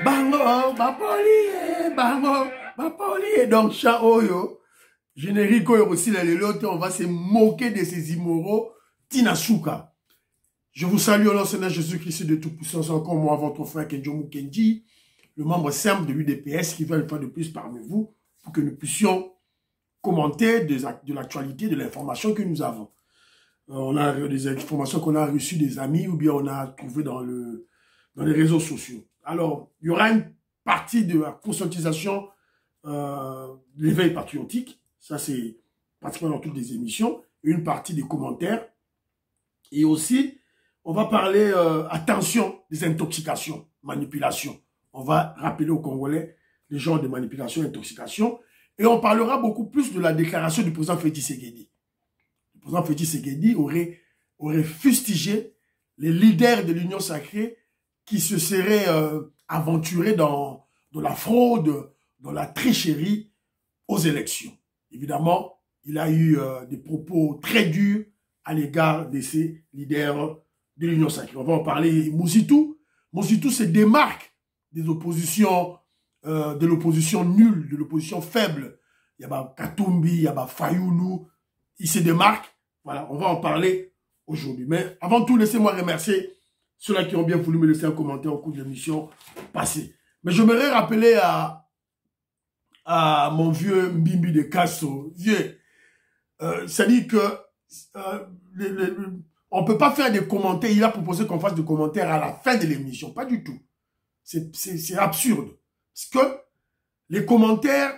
Bango, bango, bapoli. Donc, chant oyo, générique oyo aussi, on va se moquer de ces immoraux, Tinasuka. Je vous salue au nom de Seigneur Jésus-Christ de Tout-Puissance, encore moi, votre frère Kenjomu Kenji, le membre simple de l'UDPS qui va une fois de plus parmi vous, pour que nous puissions commenter de l'actualité, de l'information que nous avons. On a des informations qu'on a reçues des amis ou bien on a trouvé dans les réseaux sociaux. Alors, il y aura une partie de la conscientisation de l'éveil patriotique. Ça, c'est pratiquement dans toutes les émissions. Une partie des commentaires. Et aussi, on va parler, attention, des intoxications, manipulations. On va rappeler aux Congolais les genres de manipulation et intoxication. Et on parlera beaucoup plus de la déclaration du président Félix Tshisekedi. Le président Félix Tshisekedi aurait fustigé les leaders de l'Union sacrée qui se seraient aventurés dans la fraude, dans la tricherie aux élections. Évidemment, il a eu des propos très durs à l'égard de ces leaders de l'Union sacrée. On va en parler. Mouzitou se démarque des oppositions, de l'opposition nulle, de l'opposition faible. Il y a Katumbi, il y a Fayoulou. Il se démarque. Voilà, on va en parler aujourd'hui. Mais avant tout, laissez-moi remercier ceux-là qui ont bien voulu me laisser un commentaire au cours de l'émission passée. Mais j'aimerais rappeler à mon vieux Mbimbi de Kasso, vieux, c'est-à-dire que on ne peut pas faire des commentaires. Il a proposé qu'on fasse des commentaires à la fin de l'émission. Pas du tout. C'est absurde. Parce que les commentaires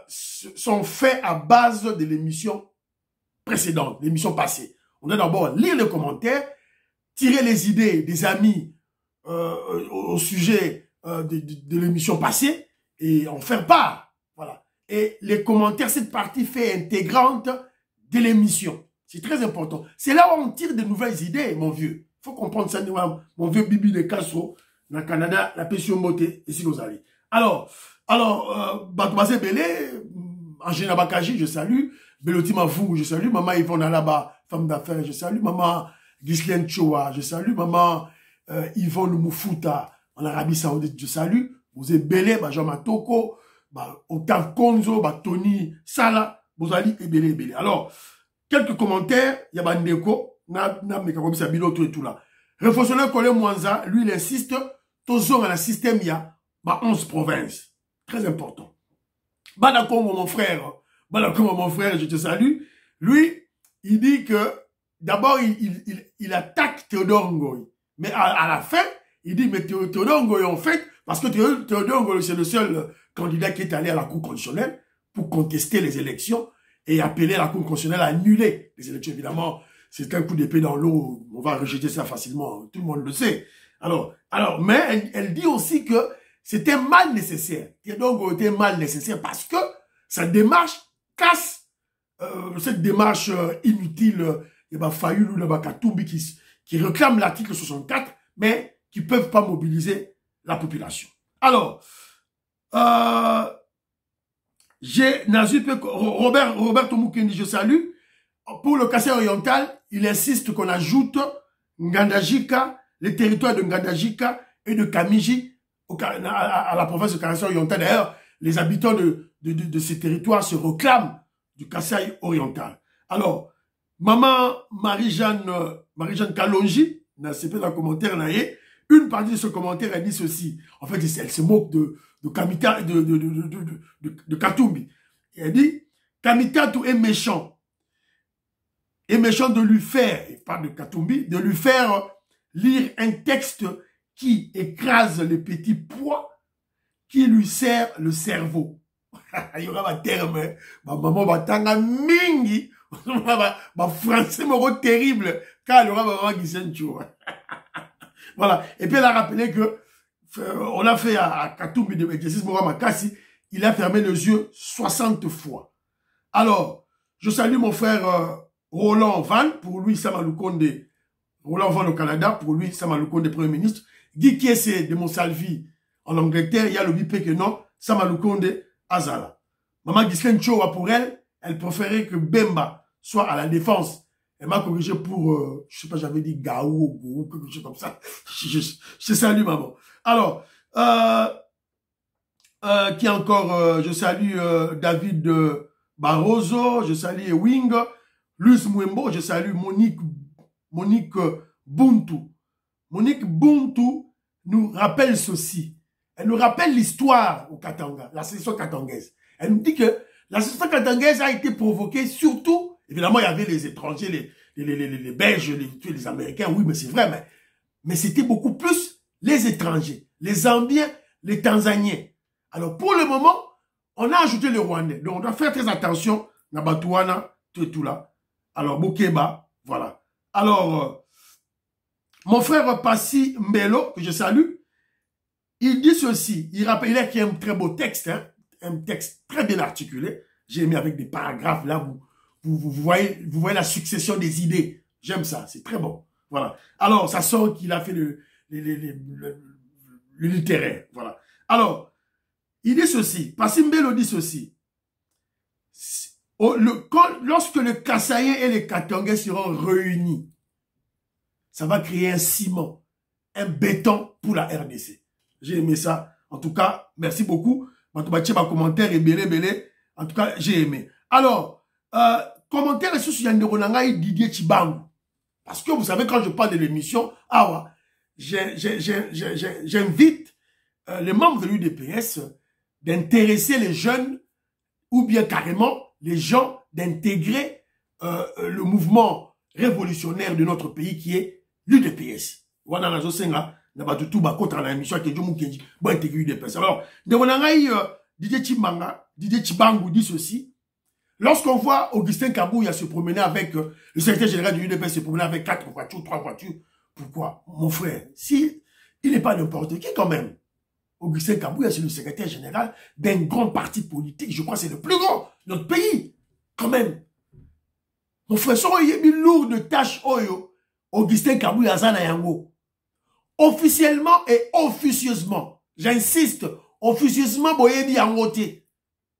sont faits à base de l'émission précédente, l'émission passée. On doit d'abord lire les commentaires, tirer les idées des amis au sujet de l'émission passée et en faire part. Voilà. Et les commentaires, cette partie fait intégrante de l'émission. C'est très important. C'est là où on tire de nouvelles idées, mon vieux. Il faut comprendre ça, mon vieux Bibi de Castro, dans le Canada, la pension moté, ici aux alliés. Alors, Batouazé Belé, Angina Bakaji, je salue. Beloti Mavou, je salue. Maman Yvonne Alaba, femme d'affaires, je salue. Maman Ghislaine Choua, je salue. Maman Yvonne Moufuta, en Arabie Saoudite, je salue. Vous êtes Belé, Jean Matoko, Octave Konzo, Tony Sala, Bozali et Belé. Alors, quelques commentaires, il y a Bandeko, et tout là. Réflexionnaire Colé Mwanza, lui, il insiste, toujours dans le système, il y a 11 provinces. Très important. Banakongo, mon frère, je te salue. Lui, il dit que, d'abord, il attaque Théodore Ngoï. Mais à la fin, il dit, mais Théodore Ngoï, en fait, parce que Théodore Ngoï, c'est le seul candidat qui est allé à la Cour constitutionnelle pour contester les élections et appeler la Cour constitutionnelle à annuler les élections. Évidemment, c'est un coup d'épée dans l'eau. On va rejeter ça facilement. Tout le monde le sait. Alors, mais elle dit aussi que c'était mal nécessaire. Théodore Ngoï était mal nécessaire parce que sa démarche casse cette démarche inutile. Il y a Fayoulou, il y a Katumbi qui réclament l'article 64, mais qui ne peuvent pas mobiliser la population. Alors, j'ai Robert Tomukendi, je salue. Pour le Kassai oriental, il insiste qu'on ajoute Ngandajika, les territoires de Ngandajika et de Kamiji à la province de Kassai oriental. D'ailleurs, les habitants de ces territoires se réclament du Kassai oriental. Alors, maman Marie-Jeanne Kalonji, dans le commentaire, une partie de ce commentaire, elle dit ceci. En fait, elle se moque de Kamita, de Katumbi. Et elle dit, Kamitatu est méchant. Est méchant de lui faire, il parle de Katumbi, de lui faire lire un texte qui écrase les petits pois, qui lui serre le cerveau. Il y aura un terme, maman va tanga mingi, français moro terrible, car il y aura maman qui s'en tue. Voilà. Et puis elle a rappelé que on a fait à Katumbi de l'exercice Mora Makassi, il a fermé les yeux 60 fois. Alors, je salue mon frère Roland Van, pour lui, Samaloukonde, Roland Van au Canada, pour lui, Sama Lukonde, Premier ministre. Guy Kiese de Monsalvi en Angleterre, il y a le bipé que non, Sama Lukonde, Azala. Maman Ghislaine Chowa, pour elle, elle préférait que Bemba soit à la défense. Elle m'a corrigé pour, je sais pas, j'avais dit Gaou ou quelque chose comme ça. Je salue maman. Alors, qui encore, je salue David Barroso, je salue Wing, Luce Mwembo, je salue Monique Buntu. Monique Buntu nous rappelle ceci. Elle nous rappelle l'histoire au Katanga, la sécession katangaise. Elle nous dit que la sécession katangaise a été provoquée surtout, évidemment il y avait les étrangers, les Belges, les Américains, oui mais c'est vrai, mais c'était beaucoup plus les étrangers, les Zambiens, les Tanzaniens. Alors pour le moment, on a ajouté les Rwandais. Donc on doit faire très attention, Nabatouana, tout là. Alors Bokeba, voilà. Alors, mon frère Passi Mbelo, que je salue, il dit ceci, il a écrit un très beau texte, hein, un texte très bien articulé. J'ai mis avec des paragraphes là, vous voyez la succession des idées. J'aime ça, c'est très bon. Voilà. Alors, ça sent qu'il a fait le littéraire. Voilà. Alors, il dit ceci, Passi Mbelo dit ceci. Lorsque le Kassaïen et les Katangais seront réunis, ça va créer un ciment, un béton pour la RDC. J'ai aimé ça. En tout cas, merci beaucoup. Ma commentaire est belé. En tout cas, j'ai aimé. Alors, commentaire sur Yandero Nangai Didier Chibangu. Parce que vous savez, quand je parle de l'émission, j'invite les membres de l'UDPS d'intéresser les jeunes ou bien carrément les gens d'intégrer le mouvement révolutionnaire de notre pays qui est l'UDPS. Voilà la Josenga, n'a pas tout bas contre la émission qui est Djoumoukenji, bon intégrer l'UDPS. Alors, Didier Chibangu dit ceci. Lorsqu'on voit Augustin Kabouya se promener avec le secrétaire général de l'UDPS se promener avec 4 voitures, 3 voitures, pourquoi? Mon frère, si il n'est pas n'importe qui quand même. Augustin Kabouya, c'est le secrétaire général d'un grand parti politique. Je crois que c'est le plus grand de notre pays. Quand même. Mon frère, il y a une lourde tâche. Augustin Kabouya Zana Yango. Officiellement et officieusement. J'insiste. Officieusement, Boyebi Yangote.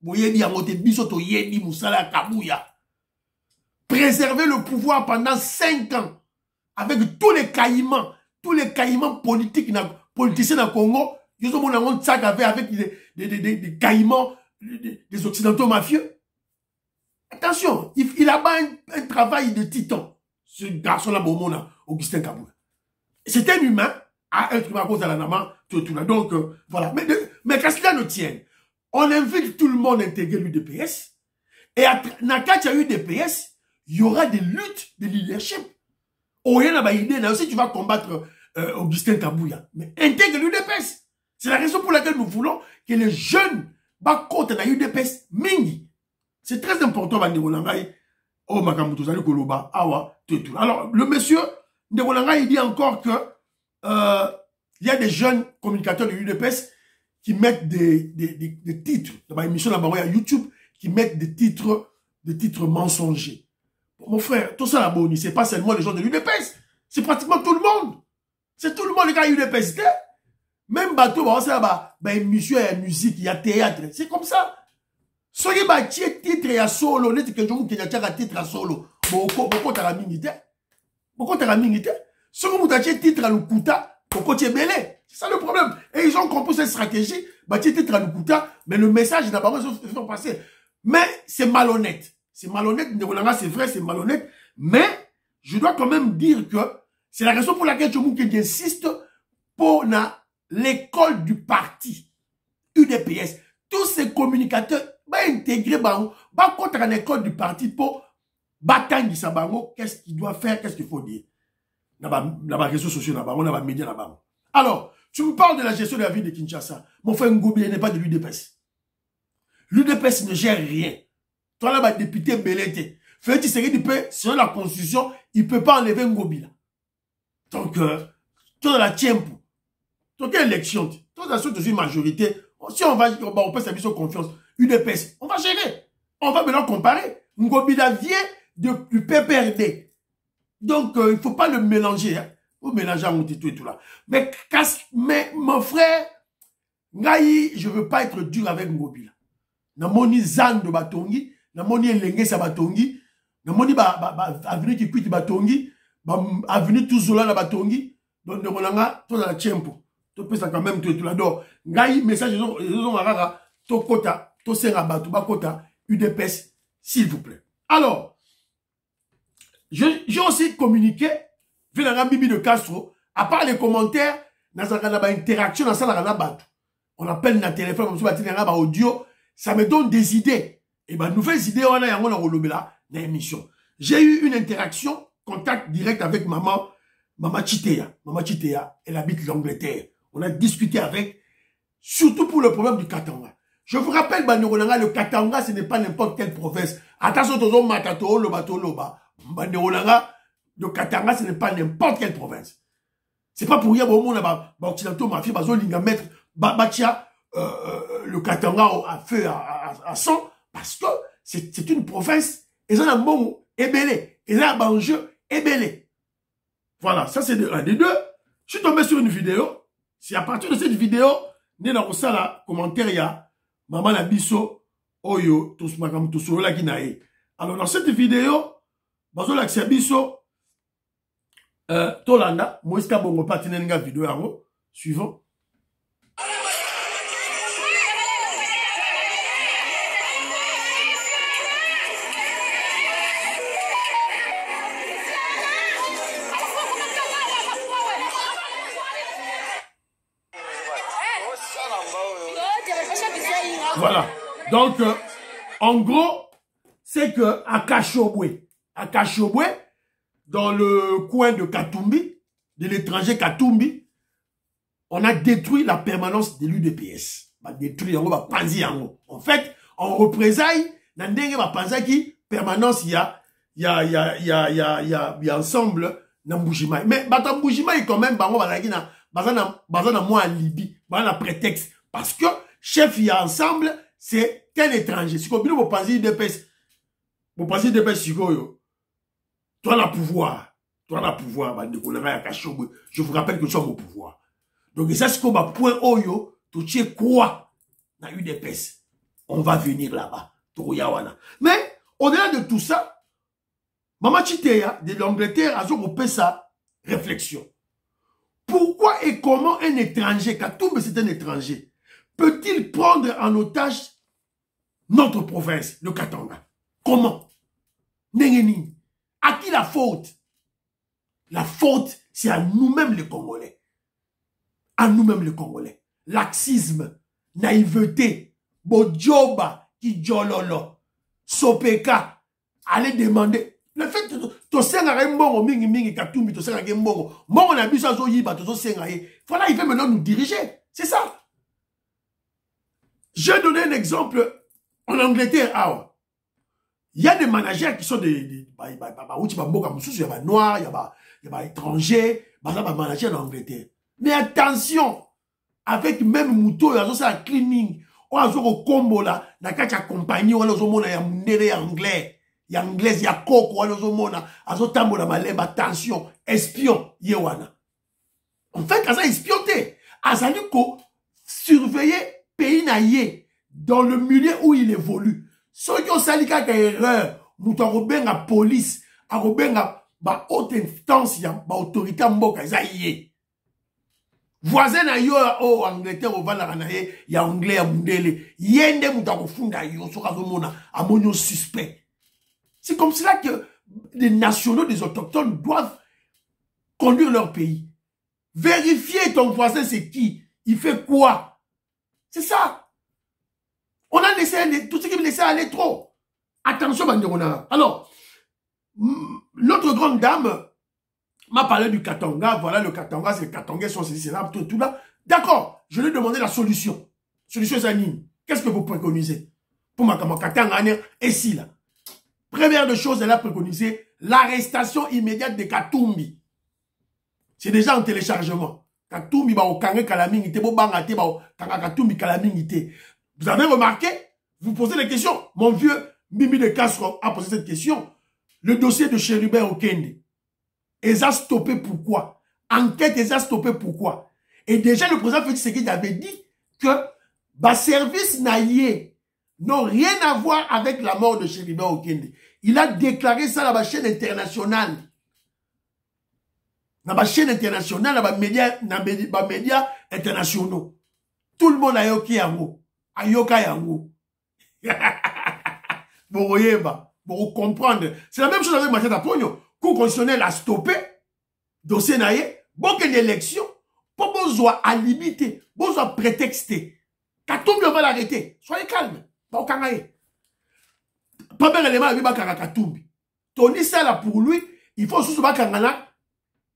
Boyebi Yangote, Bisoto Yebi Moussala Kabouya. Préserver le pouvoir pendant 5 ans. Avec tous les caïmans politiques, politiciens dans le Congo. Ils ont mon sac avec des caïmans, des occidentaux mafieux. Attention, il a un travail de titan. Ce garçon-là, Augustin Kabouya. C'est un humain, à être humain à cause de la nama, tout là. Donc, voilà. Mais qu'à cela ne tienne, on invite tout le monde à intégrer l'UDPS. Et quand il y a UDPS, il y aura des luttes de leadership. Oh, il y a une idée, là aussi, tu vas combattre Augustin Kabouya. Mais intègre l'UDPS. C'est la raison pour laquelle nous voulons que les jeunes battent dans l'UDPS mingi. C'est très important, oh, Koloba, Awa, tout. Alors, le monsieur Ndegolanga, il dit encore que il y a des jeunes communicateurs de l'UDPS qui mettent des titres, dans ma émission là-bas, à YouTube, qui mettent des titres mensongers. Bon, mon frère, tout ça là-bas, c'est pas seulement les gens de l'UDPS, c'est pratiquement tout le monde. C'est tout le monde, les gars, l'UDPS. Même bateau, émission, il y a musique, il y a théâtre. C'est comme ça. Soyez bâtis titre à solo, net que je vous titre à solo. Beaucoup t'as la minité. Beaucoup t'as la minité. Si vous avez titre à l'Ukuta, beaucoup t'es belé. C'est ça le problème. Et ils ont compris cette stratégie, bâtir titre à l'Ukuta, mais le message n'a pas besoin passer. Mais c'est malhonnête. C'est malhonnête, c'est vrai, c'est malhonnête. Mais je dois quand même dire que c'est la raison pour laquelle j'insiste pour l'école du parti UDPS. Tous ces communicateurs intégrer contre l'école du parti pour battre Sabango. Qu'est-ce qu'il doit faire, qu'est-ce qu'il faut dire dans les réseaux sociaux, dans les médias là-bas. Alors, tu me parles de la gestion de la ville de Kinshasa. Mon frère Ngobi n'est pas de l'UDPS. L'UDPS ne gère rien. Toi là, député Belete. Félix Tshisekedi peut, selon la constitution, il ne peut pas enlever Ngobi là. Donc, toi dans la tiempo. Donc, quelle élection? Toi dans une majorité. Si on peut s'appuyer sur confiance, UDPS, on va gérer. On va maintenant comparer. Ngobila vient du PPRD. Donc, il ne faut pas le mélanger. Hein. Vous mélangez en tout et tout là. Mais mon frère, Ngaï, je ne veux pas être dur avec Mobile. Namoni Zan de Batongi, Namoni Elenge sa Batongi, Namoni avenue qui quitte Batongi, avenue Touzola la Batongi, donc de Rolanga, tout dans la Tchempo. Tu peux ça quand même tout là. Donc, Ngaï, message, ils ont un to kota, to senga batu, bakota, UDPS, s'il vous plaît. Alors, j'ai aussi communiqué, vu la Bibi de Castro, à part les commentaires, dans une interaction dans ça, on appelle dans le téléphone, on a audio, ça me donne des idées. Et ben, nouvelles idées, on a dans l'émission. J'ai eu une interaction, contact direct avec maman Chitea. Maman Chitea, elle habite l'Angleterre. On a discuté avec, surtout pour le problème du Katanga. Je vous rappelle, le Katanga, ce n'est pas n'importe quelle province. Attention, le bateau, le Katanga, ce n'est pas n'importe quelle province. C'est pas pour rien, bon, on a occidentaux, ma fille, mettre, le Katanga à feu à sang, parce que c'est une province, ils ont un bon ébélé, ils ont un enjeu ébélé. Voilà, ça c'est un des deux. Je suis tombé sur une vidéo, c'est à partir de cette vidéo, né dans le commentaire, il y a Maman Nabiso, Oyo, tous makam tous la kinae. Alors dans cette vidéo, bazo la Biso, Tolanda, Moïska Bongo Patinenga vidéo yango, suivant. Voilà. Donc, en gros, c'est que à Kachobwe, dans le coin de Katumbi, de l'étranger Katumbi, on a détruit la permanence de l'UDPS. On a détruit, en fait, en représailles, dans le Panzi permanence, il y a ensemble, dans Mbujimai. Mais, dans Mbujimai, quand même, bazana moi en Libye, bazana prétexte. Parce que, chef, il y a ensemble, c'est un étranger. Si vous pensez d'EPS, toi, la pouvoir, je vous rappelle que nous sommes au pouvoir. Donc, ça, c'est comme un point Oyo, tu es quoi dans UDPS? On va venir là-bas. Mais, au-delà de tout ça, Maman Chitea, de l'Angleterre, a fait sa réflexion. Pourquoi et comment un étranger, Katumbi c'est un étranger, peut-il prendre en otage notre province, le Katanga? Comment? Nengeni. À qui la faute? La faute, c'est à nous-mêmes les Congolais. À nous-mêmes les Congolais. Laxisme, naïveté, bodjoba, kijololo, sopeka, allez demander. Le fait que tu senga mbongo mingi mingi Katumbi, tu senga mbongo, mbongo na biso azo yiba, tu senga ye. Voilà, il veut maintenant nous diriger. C'est ça. Je vais donner un exemple en Angleterre. Il y a des managers qui sont des noirs, il y a des étrangers, des managers en Angleterre. Mais attention, avec même Mouto, il y a un cleaning, il y a un combo là, il y a une compagnie, il y a un anglais, il y a anglais, il y a coco, il y a un attention, espion, yewana. En fait, quand ça espionné, Azaliko surveiller pays naïe dans le milieu où il évolue. Ceux qui ont sali quelque erreur, nous avons la police, ba haute instance, ba autorité mboka, zaïe. Voisin na yo au Angleterre au Vanaranaye, ya anglais ya mundele, yende mutako funda yo sokazomona amonyo suspect. C'est comme cela que les nationaux des autochtones doivent conduire leur pays. Vérifier ton voisin c'est qui, il fait quoi. C'est ça. On a laissé tout ce qui me laissait aller trop. Attention, Banderona. Alors, notre grande dame m'a parlé du Katanga. Voilà, le Katanga, c'est le Katanga, c'est là, tout là. D'accord, je lui ai demandé la solution. Solution, Zanine. Qu'est-ce que vous préconisez pour ma Katanga et si là. Première de choses, elle a préconisé l'arrestation immédiate de Katumbi. C'est déjà en téléchargement. Katumbi, au Kangé Kalamingité, Bangate, Katumbi Kalamingité. Vous avez remarqué, vous posez des questions. Mon vieux Mimi de Castro a posé cette question. Le dossier de Chérubin Okende. ils ont stoppé pourquoi? Enquête, ils ont stoppé pourquoi? Et déjà, le président Félix Tshisekedi avait dit que les services naïe n'ont rien à voir avec la mort de Chériba Okende. Il a déclaré ça dans la chaîne internationale. Dans la chaîne internationale, dans les médias internationaux. Tout le monde a yoki yango. A yoka yango. Vous voyez, pour comprendre. C'est la même chose avec Matata Pogno. Cour constitutionnelle a stoppé dossier naïe. Bon qu'il y ait une élection. Pour besoin à limiter. Besoin prétexter. Katumbi, on va l'arrêter. Soyez calme. Pas au Kangaye. Pas bien l'élément à Katumbi. Tony ça là pour lui, il faut sous Kangana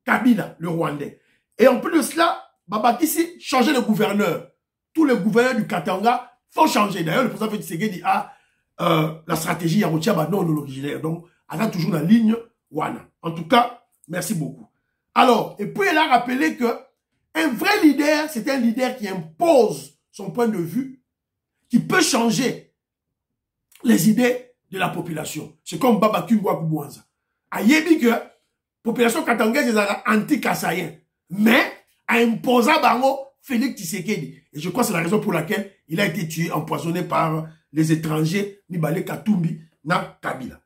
Kabila, le Rwandais. Et en plus de cela, Babakisi changer de gouverneur. Tous les gouverneurs du Katanga faut changer. D'ailleurs, le président Félix Tshisekedi dit la stratégie Yaroutia non l'originaire. Donc, elle a toujours la ligne Wana. En tout cas, merci beaucoup. Alors, et puis elle a rappelé que un vrai leader, c'est un leader qui impose son point de vue, qui peut changer les idées de la population. C'est comme Baba Kungwa Kubwanza. A yebi que la population katangaise est anti-kassayen. Mais, a imposé Bango Félix Tshisekedi. Et je crois que c'est la raison pour laquelle il a été tué, empoisonné par les étrangers, Nibale Katumbi, na Kabila.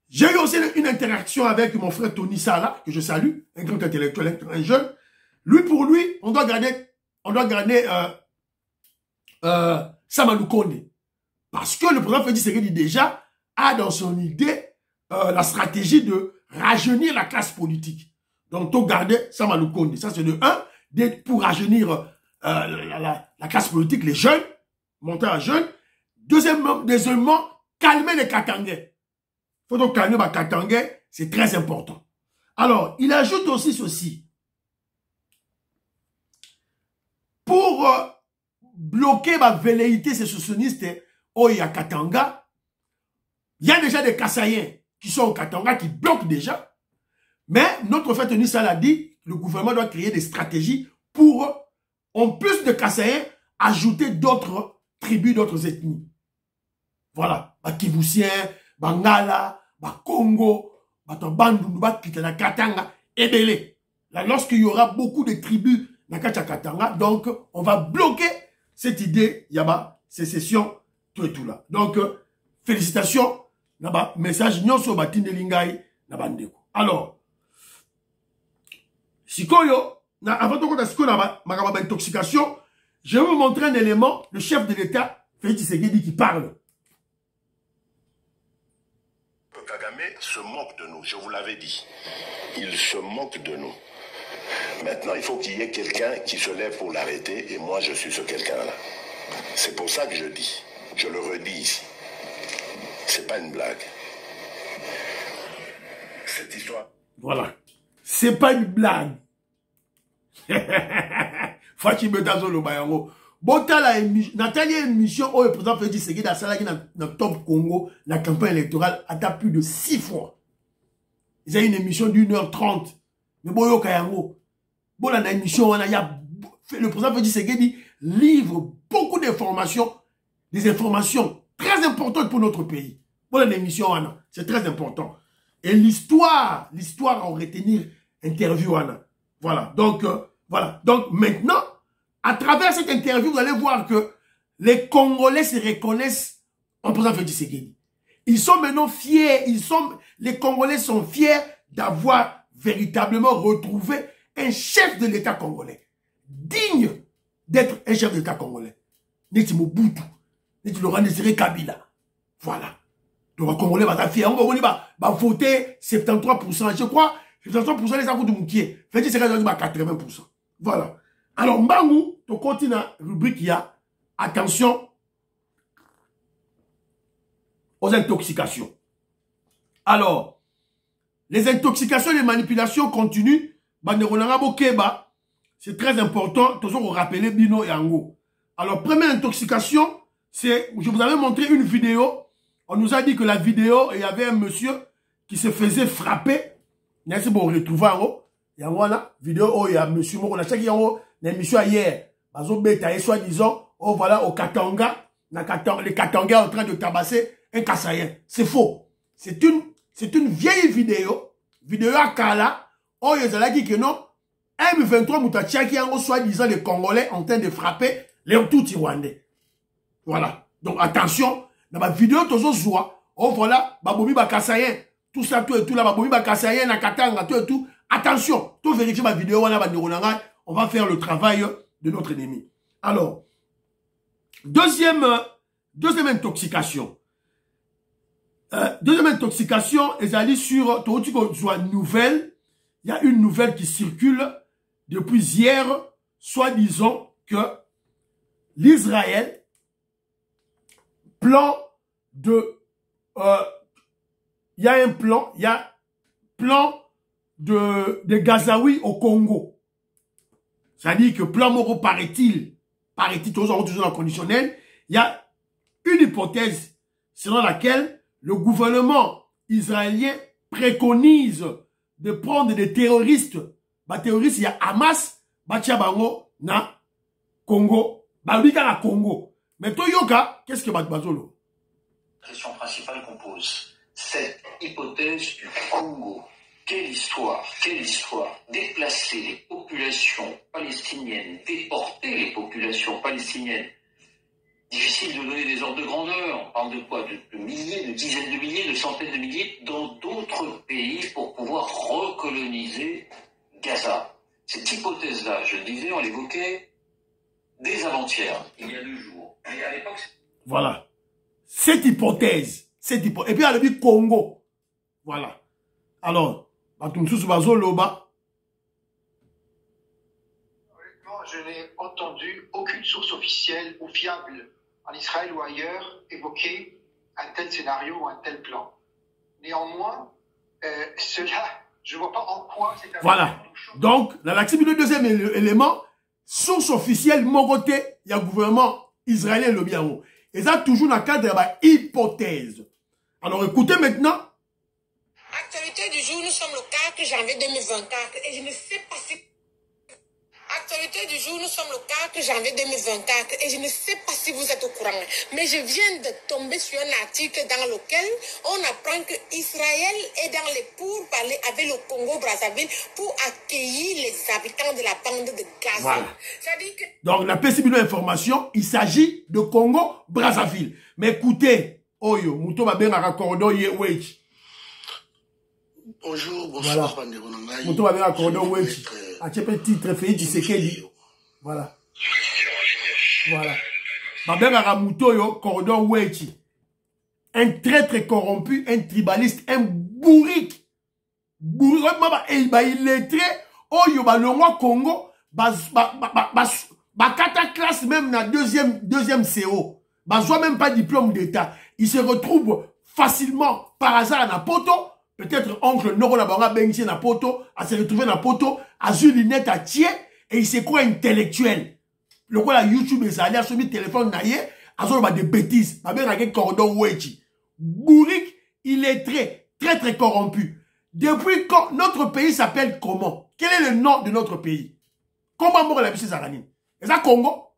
J'ai eu aussi une interaction avec mon frère Tony Sala, que je salue, un grand intellectuel, un jeune. Lui, pour lui, on doit garder Samalou Kone. Parce que le président Félix Tshisekedi déjà a dans son idée la stratégie de rajeunir la classe politique. Donc, on garder Samalou Kone. Ça, c'est de un, pour rajeunir la classe politique, les jeunes, monter à jeunes. Deuxièmement, calmer les Katangais. Il faut donc calmer les Katangais, c'est très important. Alors, il ajoute aussi ceci. Pour bloquer la velléité sécessionniste au Katanga, il y a déjà des Kassaïens qui sont au Katanga, qui bloquent déjà. Mais notre frère Tony Sala a dit, le gouvernement doit créer des stratégies pour, en plus de Kassaïens, ajouter d'autres tribus, d'autres ethnies. Voilà. Kivoussien, Bangala, Congo, Bandundu, Katanga, Ebele. Là, lorsqu'il y aura beaucoup de tribus dans Katanga, donc on va bloquer cette idée, il y a sécession, tout et tout là. Donc, félicitations, message nyonso batinde lingai na bandeko. Alors, Sikoyo, avant de commencer ma intoxication, je vais vous montrer un élément, le chef de l'État, Félix Tshisekedi, qui parle. Kagame se moque de nous, je vous l'avais dit. Il se moque de nous. Maintenant, il faut qu'il y ait quelqu'un qui se lève pour l'arrêter, et moi, je suis ce quelqu'un-là. C'est pour ça que je dis, je le redis ici. C'est pas une blague. Cette histoire... Voilà. C'est pas une blague. Fatima Dazolo Bayango. Botala Nathalie émission où le président Félix Tshisekedi a salagi dans Top Congo, la campagne électorale, a plus de 6 fois. Ils ont une émission d'1h30. Mais Boyo Kayango. Bon, dans l'émission, le président Félix Tshisekedi livre beaucoup d'informations, des informations très importantes pour notre pays. Bon, dans l'émission, c'est très important. Et l'histoire en retenir interview, voilà. Donc, voilà. Donc, maintenant, à travers cette interview, vous allez voir que les Congolais se reconnaissent en président Félix Tshisekedi. Ils sont maintenant fiers, les Congolais sont fiers d'avoir véritablement retrouvé un chef de l'État congolais, digne d'être un chef de l'État congolais. Neti Mobutu, Neti Laurent Désiré Kabila. Voilà. Donc, les Congolais vont être fiers. On va voter 73%. Je crois, 73% des accords de Moukié. Félix Tshisekedi va 80%. Voilà. Alors, Mbangou, tu continues la rubrique, il y a attention aux intoxications. Alors, les intoxications et les manipulations continuent. C'est très important. Toujours rappeler Bino et Ango. Alors, première intoxication, c'est, je vous avais montré une vidéo. On nous a dit que la vidéo, il y avait un monsieur qui se faisait frapper. Merci pour retrouver en haut. Il y a une vidéo où il y a monsieur Moko. On a checké en haut, l'émission hier. Bazo Beta, soi-disant, oh voilà, au Katanga. Les Katanga en train de tabasser un Kassaïen. C'est faux. C'est une vieille vidéo. Vidéo à Kala. oh, ils ont dit que non, M23 Moutachiaki, soi-disant les Congolais en train de frapper les Tutsi-Rwandais. Voilà. Donc attention, dans ma vidéo, tous les jours, oh voilà, Baboumi Bakassayen, tout ça, tout et tout, là, Baboumi Bakassayen, Nakatanga, tout et tout. Attention, tout vérifier ma vidéo, on va faire le travail de notre ennemi. Alors, deuxième intoxication. Deuxième intoxication, ils allaient sur, nouvelle, il y a une nouvelle qui circule depuis hier, soi-disant que l'Israël plan de, il y a un plan, il y a plan de Gazaoui au Congo. C'est-à-dire que plan Moro paraît-il, toujours dans le conditionnel, il y a une hypothèse selon laquelle le gouvernement israélien préconise de prendre des terroristes. Les terroristes, il y a Hamas, Bachiabango, na Congo, Babika na Congo. Mais Toyoka, qu'est-ce que Bazolo? La question principale qu'on pose, cette hypothèse du Congo. Quelle histoire? Déplacer les populations palestiniennes, déporter les populations palestiniennes. Difficile de donner des ordres de grandeur. On parle de quoi? De milliers, de dizaines de milliers, de centaines de milliers dans d'autres pays pour pouvoir recoloniser Gaza. Cette hypothèse-là, je le disais, on l'évoquait dès avant-hier, il y a 2 jours. Mais à l'époque... Voilà. Cette hypothèse. Et puis, elle a dit Congo. Voilà. Alors, Honnêtement, je n'ai entendu aucune source officielle ou fiable en Israël ou ailleurs évoquer un tel scénario ou un tel plan. Néanmoins, cela, je ne vois pas en quoi c'est un... Voilà. Donc, dans l'action du deuxième élément, source officielle, mon côté, il y a le gouvernement israélien le bien. Et ça, toujours dans le cadre de l'hypothèse. Alors, écoutez maintenant. Actualité du jour, nous sommes le 4 janvier 2024 et je ne sais pas si... Actualité du jour, nous sommes le 4 janvier 2024 et je ne sais pas si vous êtes au courant, mais je viens de tomber sur un article dans lequel on apprend que Israël est dans les pourparlers avec le Congo-Brazzaville pour accueillir les habitants de la bande de Gaza. Voilà. C'est-à-dire que... Donc, la possible information, il s'agit de Congo-Brazzaville. Mais écoutez, Oyo, Mouto Babena Rakordo Yewech. Bonjour, bonsoir, voilà. Mouto Babena Rakordo Yewech. A titre fait du Sekedi. Voilà. Voilà. Babena Ramuto Yo, Kordo Wechi. Un traître corrompu, un tribaliste, un bourrique. Bourrique, il est très, Oyo, le Congo, Bakata classe même dans deuxième CO. Soit même pas diplôme d'état. Il se retrouve facilement par hasard à Napoto. Peut-être oncle Noro Nabanga Benji na poto, à se retrouver na poto, à Zulinette à Thier, et il se croit intellectuel. Le quoi la YouTube est allé à son téléphone naïe, à son des bêtises. Ma mère a un cordon Wechi. Bourrique, il est très corrompu. Depuis quand notre pays s'appelle comment? Quel est le nom de notre pays? Comment mort la bise Zarani? Est-ce que Congo?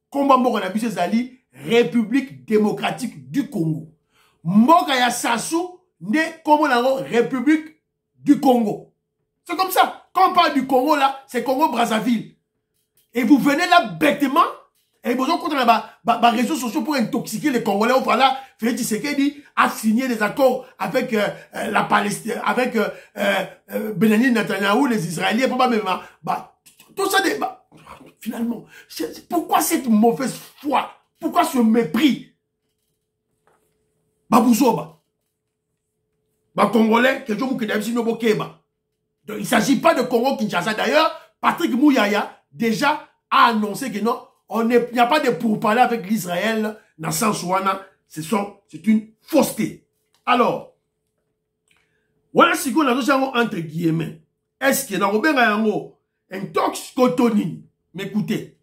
Comment mort la bise Zali? République démocratique du Congo. Mogaya Sassou, né comme la République du Congo. C'est comme ça. Quand on parle du Congo là, c'est Congo-Brazzaville. Et vous venez là bêtement, et vous avez les réseaux sociaux pour intoxiquer les Congolais. Voilà, Félix Tshisekedi a signé des accords avec la Palestine, avec Benjamin Netanyahu, les Israéliens, probablement. Tout ça, finalement, pourquoi cette mauvaise foi? Pourquoi ce mépris? Babouzoba. Congolais, il ne s'agit pas de Congo-Kinshasa. D'ailleurs, Patrick Mouyaya déjà a annoncé que non, il n'y a pas de pourparlers avec l'Israël dans Sansouana. C'est une fausseté. Alors, voilà ce qu'on a entre guillemets. Est-ce que dans un tox cotonine? Mais écoutez,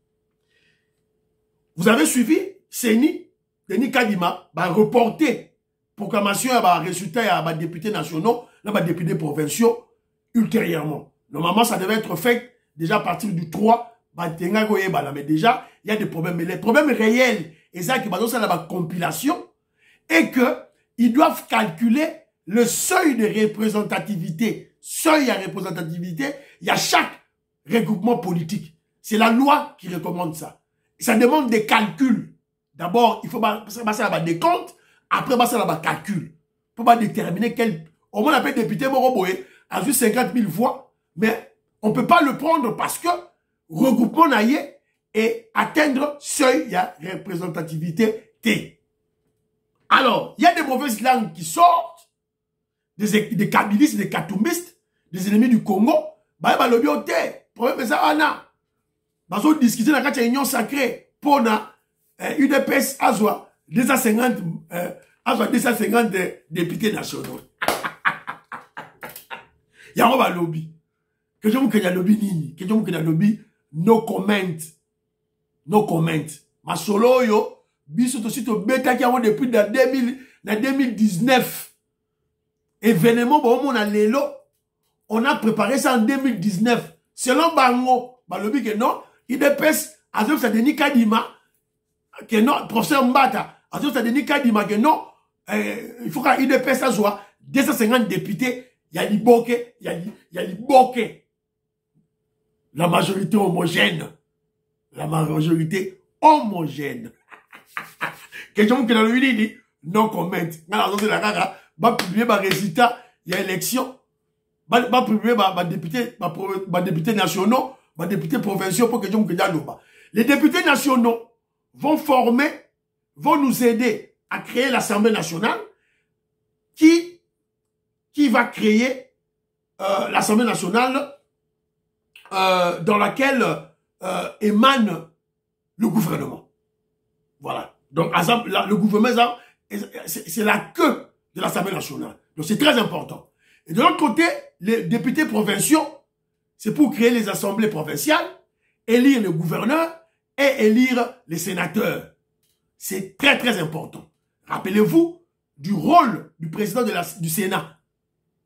vous avez suivi Seni, Denis Kadima, reporté proclamation à résultat à députés nationaux, à députés provinciaux, ultérieurement. Normalement, ça devait être fait déjà à partir du 3, mais déjà, il y a des problèmes. Mais les problèmes réels, et ça qui est la compilation, est que ils doivent calculer le seuil de représentativité seuil à représentativité, il y a chaque regroupement politique. C'est la loi qui recommande ça. Ça demande des calculs. D'abord, il faut passer à des comptes, après passer à des calculs. Pour pas déterminer quel... Au moins, on appelle député Moroboé à juste 50 000 voix, mais on ne peut pas le prendre parce que regroupement naïe et atteindre seuil à représentativité T. Alors, il y a des mauvaises langues qui sortent, des kabylistes, des katoumistes, des ennemis du Congo. Bah, bah, le bioté, problème c'est ça, Anna. Bah, on discute dans la union sacrée pour na UDPS Azwa 250 députés nationaux. Il y a un lobby. Que je vous connais lobby nini, que je vous connais lobby no comment. No comment. Ma solo yo, biso to sito beta qui a depuis 2019. Événement bon on a lelo, on a préparé ça en 2019. Selon Bango, bah lobby que non, il dépêche Azov ça Denis Kadima que non, professeur Mbata, Azov ça Denis Kadima que non, il faut qu'il dépêche ça soit 250 députés, il y a du bokeh, il y a du bokeh. La majorité homogène. La majorité homogène. Question que dans le dit, non comment. Dans la caca, va publier ma résultat, il y a élection. Va publier ma député nationaux, ma député provinciaux pour que je me dise. Les députés nationaux vont former, vont nous aider à créer l'Assemblée nationale qui va créer l'Assemblée nationale dans laquelle émane le gouvernement. Voilà. Donc, le gouvernement, c'est la queue de l'Assemblée nationale. Donc, c'est très important. Et de l'autre côté, les députés provinciaux, c'est pour créer les assemblées provinciales, élire le gouverneur et élire les sénateurs. C'est très, très important. Rappelez-vous du rôle du président du Sénat.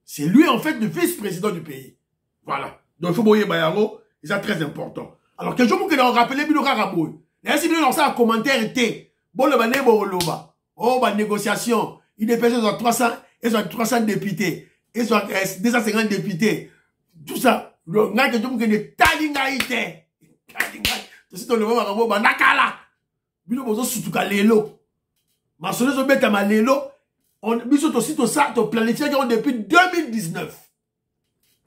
C'est lui, en fait, le vice-président du pays. Voilà. Donc, il faut voyer Bayaro, c'est très important. Alors, quelque chose que nous rappelons, nous rappelons. Et si nous avons un commentaire, bon, le bané, bon, le bas. Oh, bah, négociation. Il dépêche, ils ont 300 députés. Ils ont 250 députés. Tout ça. Le gars, quelque chose que nous talingaïté. Talingaïté. C'est le moment, bah, nakala. Bino, bozo, surtout qu'à l'élo. Ma sonneuse, on met à ma l'élo. On, biso, aussi, tout ça, tout planifié, depuis 2019.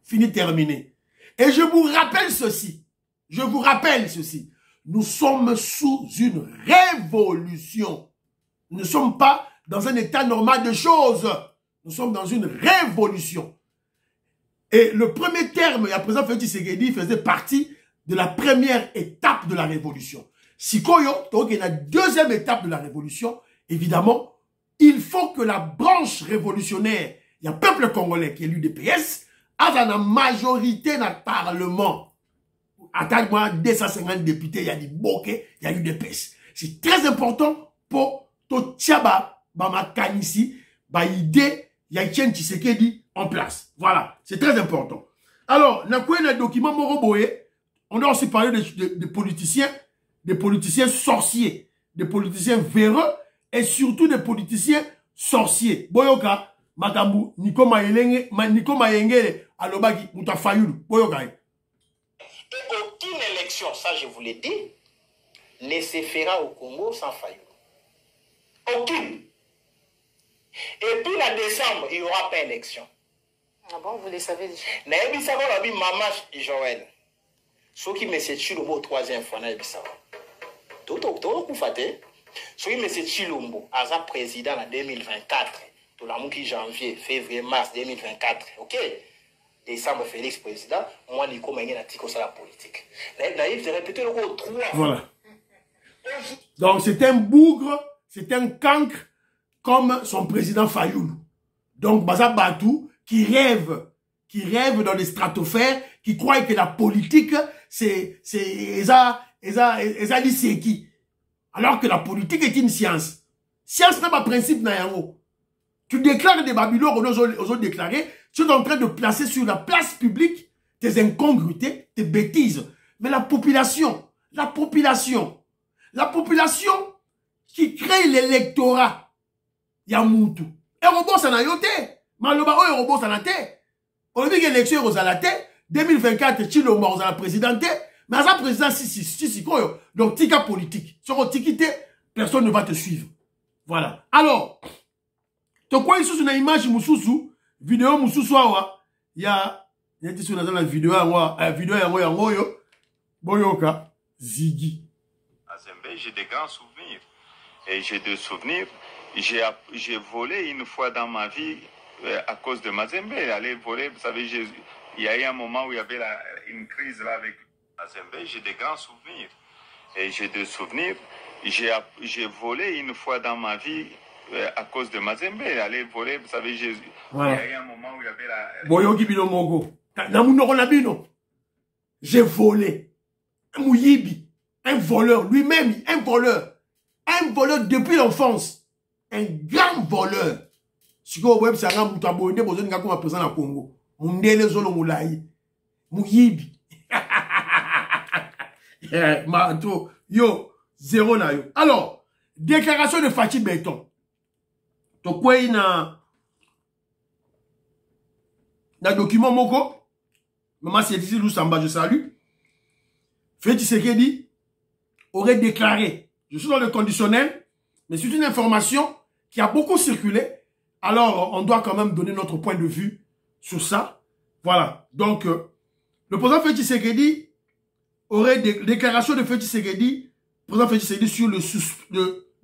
Fini, terminé. Et je vous rappelle ceci. Je vous rappelle ceci. Nous sommes sous une révolution. Nous ne sommes pas dans un état normal de choses. Nous sommes dans une révolution. Et le premier terme, et à présent, Félix Tshisekedi faisait partie de la première étape de la révolution. Sikoyo, donc il y a la deuxième étape de la révolution. Évidemment, il faut que la branche révolutionnaire, il y a un peuple congolais qui est l'UDPS, a la majorité dans le Parlement. Attaque-moi 250 députés, il y a du bokeh, il y a l'UDPS. C'est très important pour tout Tchaba, Bama Kanisi, idée, il y a Etienne Tshisekedi en place. Voilà, c'est très important. Alors, dans le document Moroboé, on a aussi parlé de politiciens sorciers, des politiciens véreux et surtout des politiciens sorciers. Boyoka, Makambu, Niko Mayengele, Alobaki, Mouta Fayoulou, Boyoka. Et aucune élection, ça je vous l'ai dit, ne se fera au Congo sans Fayoulou. Aucune. Et puis en décembre, il n'y aura pas d'élection. Ah bon, vous le savez déjà. Naïbisa Kolabi Maman Joël. Ceux qui me se Chilombo troisième fois, Naïbisa. Tout le fait. Ceux qui me se Chilombo, à président en 2024, tout le monde janvier, février, mars 2024, ok? Décembre, Félix président, moi, Nico Mengen a dit que c'est la politique. Naïf, j'ai répété le mot 3. Voilà. Donc, c'est un bougre, c'est un cancre comme son président Fayoulou. Donc, Baza Batou, qui rêve dans les stratosphères, qui croit que la politique, c'est qui. Alors que la politique est une science. Science n'est pas principe nayango. Tu déclares des babylons, aux autres déclarés, tu es en train de placer sur la place publique tes incongruités, tes bêtises. Mais la population qui crée l'électorat, Yamoutou. Et robot, ça n'a yoté. Maloba, oh, robot, ça n'a té. On dit que l'élection est à la tête. 2024, Chilombo est à la présidente. Mais à la présidence, si, donc, tika politique. Sur le tikité, personne ne va te suivre. Voilà. Alors, tu quoi ici sur une image Moussoussou, vidéo Moussoussou, il y a sur la vidéo, Boyoka, Ziggy. À Zembé, j'ai des grands souvenirs. Et j'ai des souvenirs. J'ai volé une fois dans ma vie à cause de Mazembe. Aller voler, vous savez, il y a eu un moment où il y avait une crise là avec Mazembe. J'ai des grands souvenirs. Et j'ai des souvenirs. J'ai volé une fois dans ma vie à cause de Mazembe. Aller voler, vous savez, il y a eu un moment où il y avait Boyoki Bino Mogo. J'ai volé. Mouyibi. Un voleur. Lui-même, un voleur. Un voleur depuis l'enfance. Un grand voleur. Si vous web c'est un moutabonde, vous avez un président au Congo. Mundele Zolo Moulaï. Mouyibi. Mato. Yo. Zéro na yo. Alors, déclaration de Fachi Béton. Donc, quoi, il y a un document moko. Maman, c'est ici, Loussamba, je salue. Félix Tshisekedi aurait déclaré, je suis dans le conditionnel, mais c'est une information qui a beaucoup circulé. Alors, on doit quand même donner notre point de vue sur ça. Voilà. Donc, le président Félix Tshisekedi aurait déclaration de Félix Tshisekedi, président Félix Tshisekedi sur le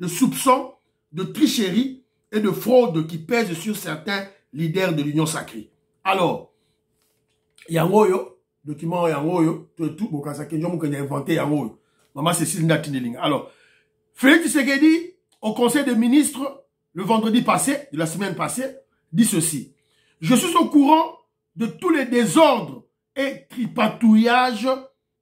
soupçon de tricherie et de fraude qui pèse sur certains leaders de l'Union sacrée. Alors, Yangoyo, document Yangoyo, tout, bon, quand ça a inventé Yangoyo. Maman Cécile Ndatineling. Alors, Félix Tshisekedi, au Conseil des ministres, le vendredi passé, de la semaine passée, dit ceci. Je suis au courant de tous les désordres et tripatouillages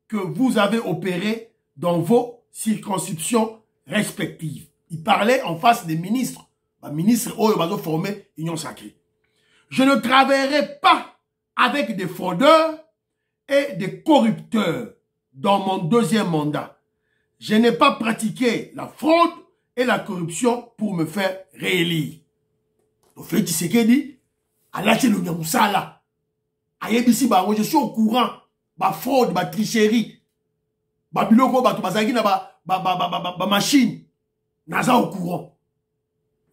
que vous avez opérés dans vos circonscriptions respectives. Il parlait en face des ministres. Les ministres ont formé Union sacrée. Je ne travaillerai pas avec des fraudeurs et des corrupteurs dans mon deuxième mandat. Je n'ai pas pratiqué la fraude et la corruption pour me faire réélire. Donc, Félix Tshisekedi, je suis au courant, la fraude, la tricherie, la machine, naza au courant.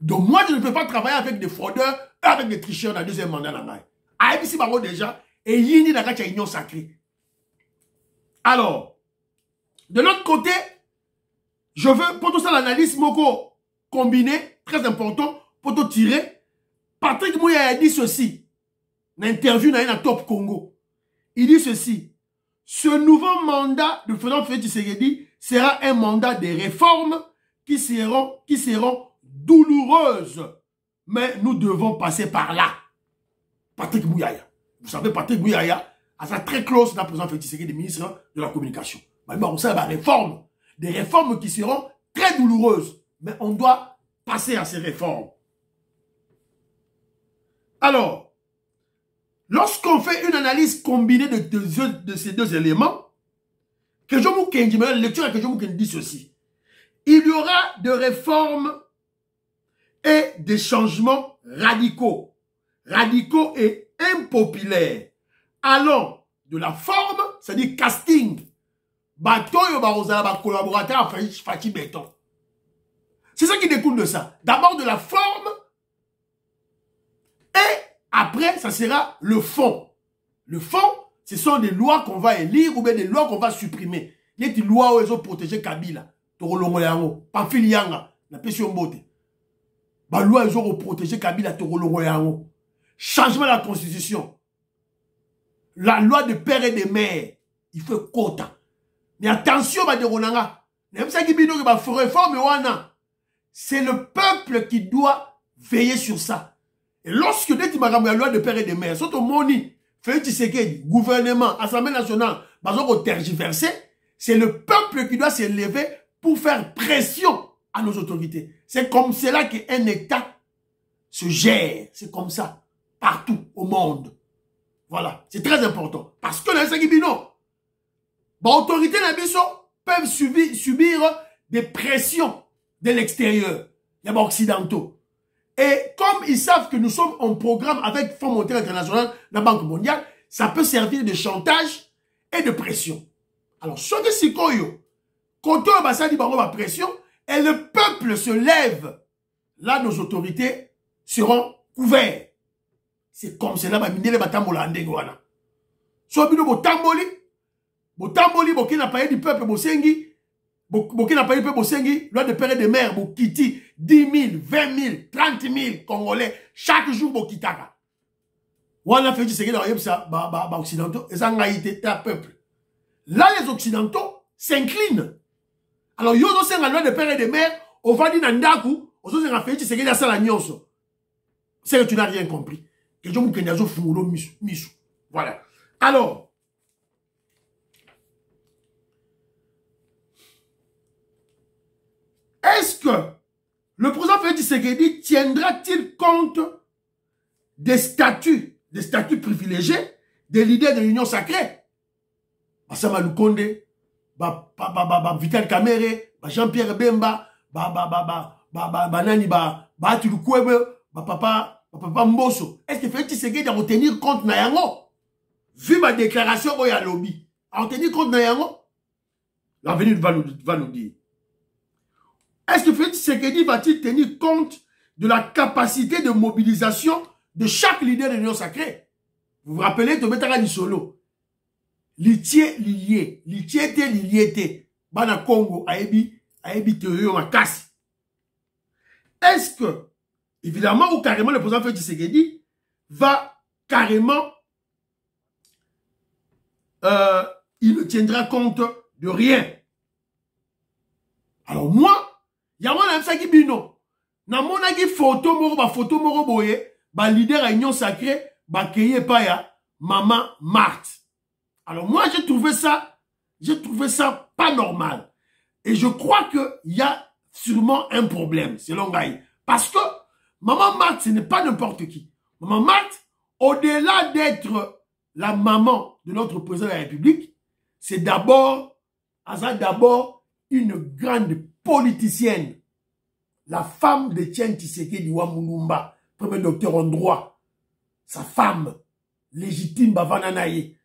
Donc, moi, je ne peux pas travailler avec des fraudeurs et avec des tricheurs dans le deuxième mandat. ABC Baro déjà, et Yini n'a qu'à union sacrée. Alors, de l'autre côté, je veux, pour tout ça, l'analyse Moko combiné, très important, pour tout tirer. Patrick Mouya a dit ceci, l'interview dans la Top Congo. Il dit ceci, ce nouveau mandat de président Félix Tshisekedi sera un mandat de réformes qui seront douloureuses. Mais nous devons passer par là. Patrick Mouyaya. Vous savez, Patrick Mouyaya a ça très close dans le président Félix Tshisekedi, ministre de la Communication. Mais on sait des réformes qui seront très douloureuses. Mais on doit passer à ces réformes. Alors, lorsqu'on fait une analyse combinée de ces deux éléments, que je vous lecture que je vous dis ceci. Il y aura des réformes et des changements radicaux. Radicaux et impopulaires. Allons de la forme, c'est-à-dire casting. Collaborateur Fachi Béton. C'est ça qui découle de ça. D'abord de la forme et après, ça sera le fond. Le fond, ce sont des lois qu'on va élire ou bien des lois qu'on va supprimer. Il y a des lois où ils ont protégé Kabila. Torolongo yango. Pamphile yanga. La pétion bote. La loi ils ont protégé Kabila. Torolongo yango. Changement de la constitution. La loi de père et de mère. Il faut quota. Mais attention, c'est le peuple qui doit veiller sur ça. Et lorsque tu dis la loi de père et de mère, surtout Moni, Félix Tshisekedi, gouvernement, Assemblée nationale, tergiversé, c'est le peuple qui doit se lever pour faire pression à nos autorités. C'est comme cela qu'un État se gère. C'est comme ça, partout au monde. Voilà, c'est très important. Parce que les Ségibino, les autorités peuvent subir des pressions de l'extérieur. Il y a des occidentaux. Et comme ils savent que nous sommes en programme avec Fonds monétaire international, la Banque mondiale, ça peut servir de chantage et de pression. Alors, ce que c'est Koyo, quand on va dire la pression, et le peuple se lève, là, nos autorités seront couverts. C'est comme cela, va miner les batambola andegwana. Soit bino botamboli, boki na paye du peuple, bosengi, boki na paye du peuple, bosengi, loi de père et de mère, bokiti, 10 000, 20 000, 30 000 Congolais, chaque jour bokitaka. Wana fait du ségué dans ça, occidentaux, et ça n'a été un peuple. Là, les occidentaux s'inclinent. Alors, yo c'est la loi de père et de mère, on va dire nandaku, on se fait du ségué dans ça la nyonso. C'est que tu n'as rien compris. Que je m'en fumulo misu. Voilà. Alors, est-ce que le président Félix Tshisekedi tiendra-t-il compte des statuts privilégiés des leaders de l'Union sacrée? Bassama Lukonde, Vital Kamerhe, Jean-Pierre Bemba, Nani, Bahati Lukwebe, Papa Mbosso. Est-ce que Félix Tshisekedi va tenir compte na yango? Vu ma déclaration au lobby, en tenir compte na yango? L'avenir va nous dire. Est-ce que Félix Tshisekedi va-t-il tenir compte de la capacité de mobilisation de chaque leader de l'Union sacrée? Vous vous rappelez de Betara Nisolo? Litié, liliété. Bana Congo, Aebi Théorio Makasi. Est-ce que, évidemment, ou carrément le président Félix Tshisekedi va carrément, il ne tiendra compte de rien. Alors moi, il y a un qui bino. Na mona ki photo moro boye, ba leader à Union sacrée, ba keye pa ya Maman Marthe. Alors moi j'ai trouvé ça pas normal. Et je crois que il y a sûrement un problème, selon Gaï. Parce que Maman Marthe, ce n'est pas n'importe qui. Maman Marthe, au-delà d'être la maman de notre président de la République, c'est d'abord une grande politicienne. La femme de Etienne Tshisekedi Wamulumba, premier docteur en droit. Sa femme, légitime Bavananaye.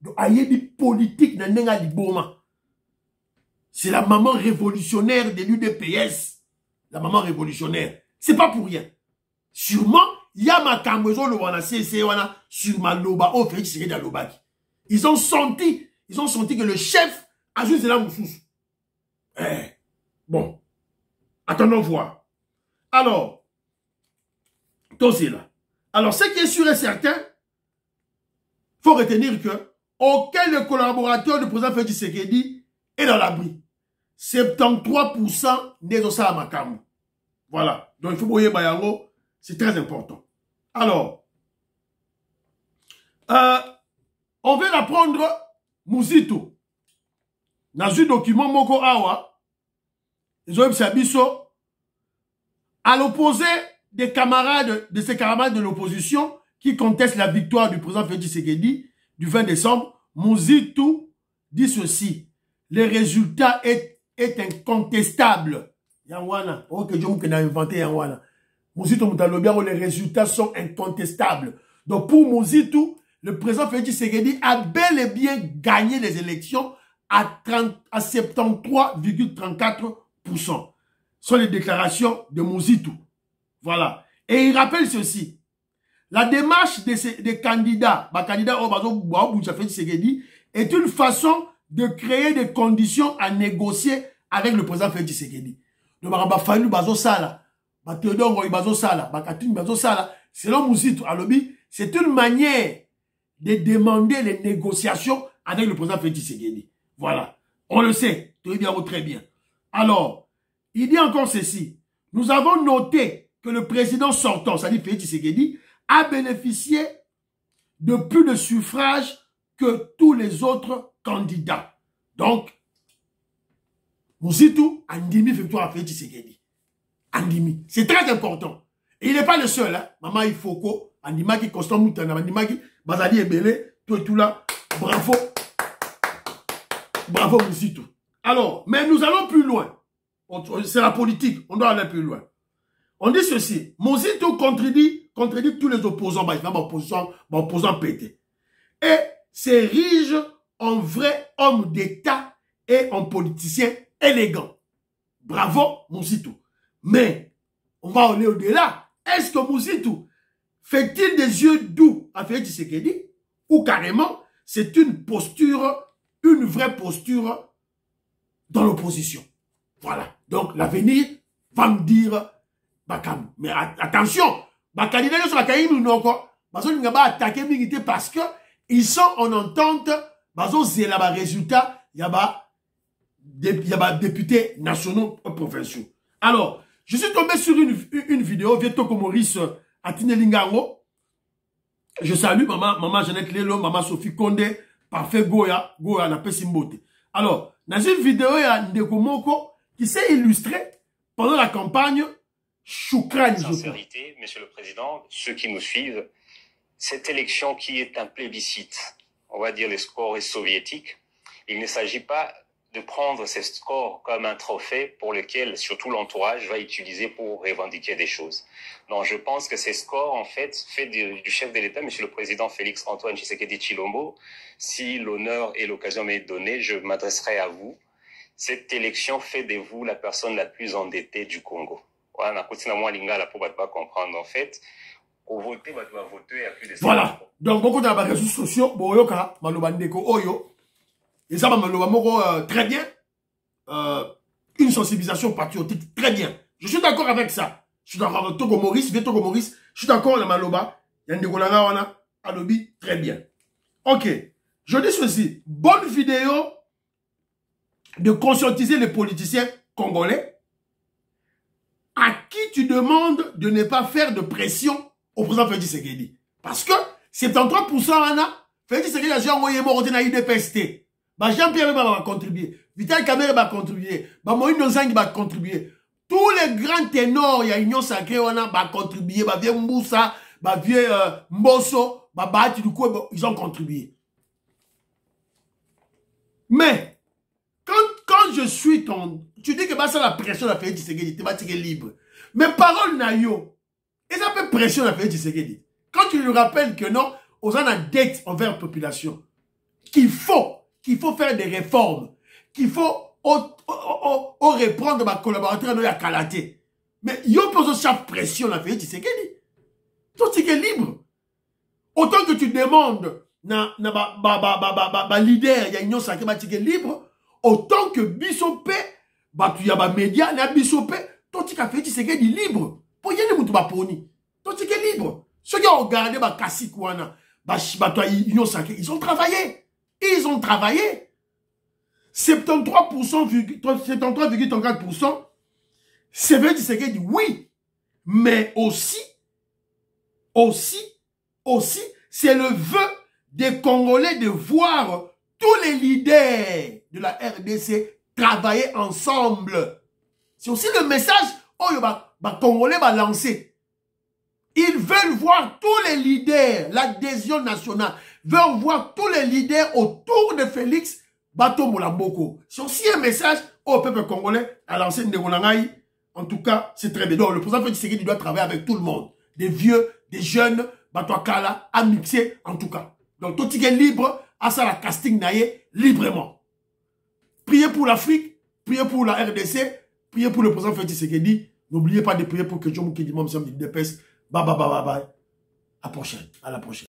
Donc, ayebi politique na nenga liboma. C'est la maman révolutionnaire de l'UDPS. La maman révolutionnaire. C'est pas pour rien. Sûrement, il y a ma kambezo le wana CC wana sur ma loba au Félix Tshisekedi Lobaki. Ils ont senti que le chef a juste la moussous. Bon. Attendons voir. Alors, tout c'est là. Alors, ce qui est sûr et certain, faut retenir que aucun collaborateur du président Félix Tshisekedi est dans l'abri. 73% des osa à Makamu. Voilà. Donc, il faut boyer Bayango. C'est très important. Alors, on vient d'apprendre Mouzito. Dans un document Moko Awa, ils ont Sabiso, à l'opposé des camarades, de ses camarades de l'opposition qui contestent la victoire du président Félix Tshisekedi du 20 décembre, Mouzito dit ceci. Le résultat est incontestable. Yangwana, ok, je m'ai inventé Yangwana. Mouzito Moutalobia, les résultats sont incontestables. Donc pour Mouzito, le président Félix Tshisekedi a bel et bien gagné les élections à 73,34%. Ce sont les déclarations de Mouzito. Voilà. Et il rappelle ceci. La démarche des candidats, est une façon de créer des conditions à négocier avec le président Félix Tshisekedi. Donc, selon Mouzito, c'est une manière de demander les négociations avec le président Félix Tshisekedi. Voilà. On le sait. Très bien. Alors, il dit encore ceci. Nous avons noté que le président sortant, c'est-à-dire Félix Tshisekedi, a bénéficié de plus de suffrages que tous les autres candidats. Donc, Mouzito, Andimi victoire à Félix Tshisekedi. Andimi. C'est très important. Et il n'est pas le seul. Hein. Maman Ifoko, Andimaki, Constant Moutana, Andimaki, Bazali Ebele, tout là. Bravo. Bravo Mouzito. Alors, mais nous allons plus loin. C'est la politique. On doit aller plus loin. On dit ceci. Mozito contredit tous les opposants, opposants pétés. Et s'érige en vrai homme d'État et en politicien élégant. Bravo, Mozito. Mais, on va aller au-delà. Est-ce que Mozito fait-il des yeux doux à Félix Tshisekedi ou carrément, c'est une posture, une vraie posture dans l'opposition? Voilà. Donc, l'avenir va me dire Bakam. Mais attention, Bakadina sur la Kaïm ou encore, parce qu'on va attaquer Mingité parce que ils sont en entente, parce que c'est là-bas résultat, il y a députés nationaux et provinciaux. Alors, je suis tombé sur une vidéo, Vietoko Maurice Atine Lingango. Je salue maman Jeannette Lelo, maman Sophie Condé, parfait Goya n'a pas simboté. Alors, dans une vidéo, il y a Ndeko Moko qui s'est illustré pendant la campagne Choukran. Sincérité, Monsieur le Président, ceux qui nous suivent, cette élection qui est un plébiscite, on va dire les scores soviétiques, il ne s'agit pas de prendre ces scores comme un trophée pour lequel surtout l'entourage va utiliser pour revendiquer des choses. Non, je pense que ces scores, en fait du chef de l'État, Monsieur le Président Félix Antoine Tshisekedi Tshilombo, si l'honneur et l'occasion m'est donnée, je m'adresserai à vous. Cette élection fait de vous la personne la plus endettée du Congo. Voilà, comprendre en fait. Voilà. Donc, beaucoup de réseaux sociaux, Boyoka, Malobandeko, Oyo, et ça, Malobamoko, très bien. Une sensibilisation patriotique, très bien. Je suis d'accord avec ça. Je suis d'accord avec Togo Maurice, Vietoko Maurice, je suis d'accord avec Maloba, Yandeko Lagawana, Alobi, très bien. Ok. Je dis ceci. Bonne vidéo de conscientiser les politiciens congolais à qui tu demandes de ne pas faire de pression au président Félix Tshisekedi. Parce que 73% Anna, Félix Tshisekedi a déjà envoyé mort dans l'IDPST. Jean-Pierre va contribuer. Vital Kamerhe va contribuer. Moïse Nozangi va contribuer. Tous les grands ténors, il y a Union Sacrée, on va contribuer. Vieux Moussa, vieux Mbosso, Bahati du coup, ils ont contribué. Mais, quand je suis ton... Tu dis que ça la pression de Félix Tshisekedi, tu vas tirer libre. Mais parole na yo, et ça fait pression à Félix Tshisekedi. Quand tu lui rappelles que non, on a une dette envers la population, qu'il faut faire des réformes, qu'il faut reprendre ma collaborateur à Kalaté. Mais yo pose chaque pression à Félix Tshisekedi. Toi, tu es libre. Autant que tu demandes na leader, il y a Union Sacrée, tu es libre. Autant que Bissopé, tu y a média, na Bissopé, toi, tu as fait Tshisekedi libre. Pour y aller, toi, tu es libre. Ceux qui ont regardé Kassikouana, Union Sacrée, ils ont travaillé. Ils ont travaillé. 73,34%, c'est vrai Tshisekedi, oui. Mais aussi, c'est le vœu des Congolais de voir tous les leaders de la RDC travailler ensemble. C'est aussi le message que les Congolais vont lancer. Ils veulent voir tous les leaders, l'adhésion nationale, veulent voir tous les leaders autour de Félix Bato Moulamboko. C'est aussi un message au peuple congolais à lancer Ndegonangaï. En tout cas, c'est très bien. Donc, le président Félix Tshisekedi doit travailler avec tout le monde. Des vieux, des jeunes, Bato Akala, à mixer, en tout cas. Donc, tout est libre, à ça la casting naïe, librement. Priez pour l'Afrique, priez pour la RDC, priez pour le président Félix Tshisekedi. N'oubliez pas de prier pour que John Moukedi Mamsam du DPS. Bye bye bye bye bye. À la prochaine.